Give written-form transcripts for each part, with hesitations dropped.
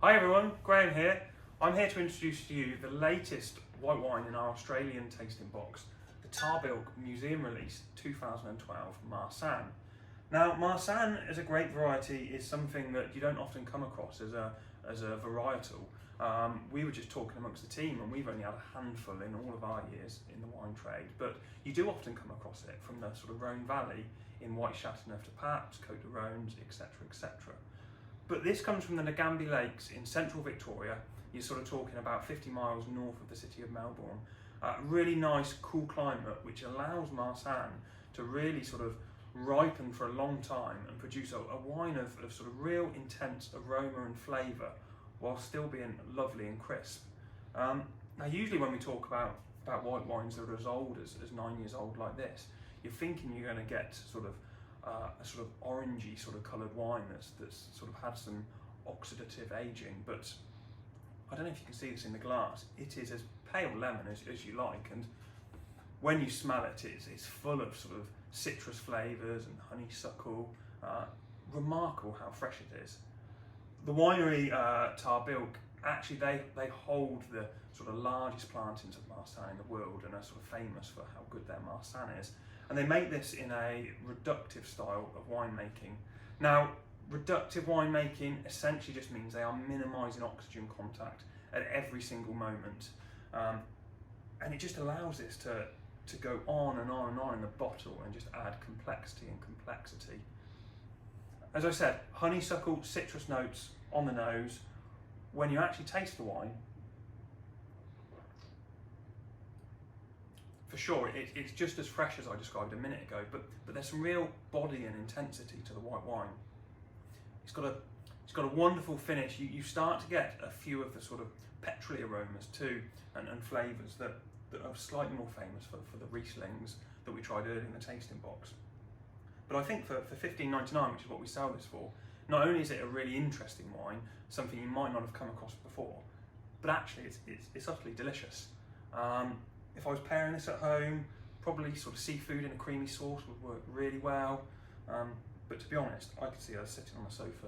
Hi everyone, Graeme here. I'm here to introduce to you the latest white wine in our Australian tasting box, the Tahbilk Museum Release 2012 Marsanne. Now, Marsanne as a grape variety is something that you don't often come across as a varietal. We were just talking amongst the team and we've only had a handful in all of our years in the wine trade, but you do often come across it from the sort of Rhone Valley in White Châteauneuf-du-Pape, Côte de Rhônes, etc, etc. But this comes from the Nagambie Lakes in central Victoria. You're sort of talking about 50 miles north of the city of Melbourne. Really nice, cool climate, which allows Marsanne to really sort of ripen for a long time and produce a wine of sort of real intense aroma and flavour while still being lovely and crisp. Now usually when we talk about white wines that are as old as 9 years old like this, you're thinking you're going to get sort of a sort of orangey sort of coloured wine that's sort of had some oxidative aging, but I don't know if you can see this in the glass. It is as pale lemon as you like, and when you smell it, it's full of sort of citrus flavours and honeysuckle. Remarkable how fresh it is. The winery Tahbilk, actually they hold the sort of largest plantings of Marsanne in the world and are sort of famous for how good their Marsanne is. And they make this in a reductive style of winemaking. Now, reductive winemaking essentially just means they are minimising oxygen contact at every single moment. And it just allows this to go on and on and on in the bottle and just add complexity and complexity. As I said, honeysuckle, citrus notes on the nose. When you actually taste the wine, for sure, it's just as fresh as I described a minute ago, but there's some real body and intensity to the white wine. It's got a wonderful finish. You start to get a few of the sort of petrolly aromas too, and flavours that are slightly more famous for the Rieslings that we tried earlier in the tasting box. But I think for $15.99, which is what we sell this for, not only is it a really interesting wine, something you might not have come across before, but actually it's utterly delicious. If I was pairing this at home, probably sort of seafood in a creamy sauce would work really well. But to be honest, I could see us sitting on a sofa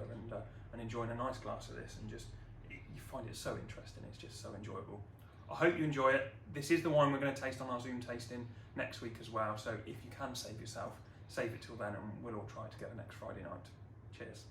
and enjoying a nice glass of this, and you find it so interesting, it's just so enjoyable. I hope you enjoy it. This is the wine we're going to taste on our Zoom tasting next week as well, so if you can save yourself, save it till then and we'll all try together next Friday night. Cheers.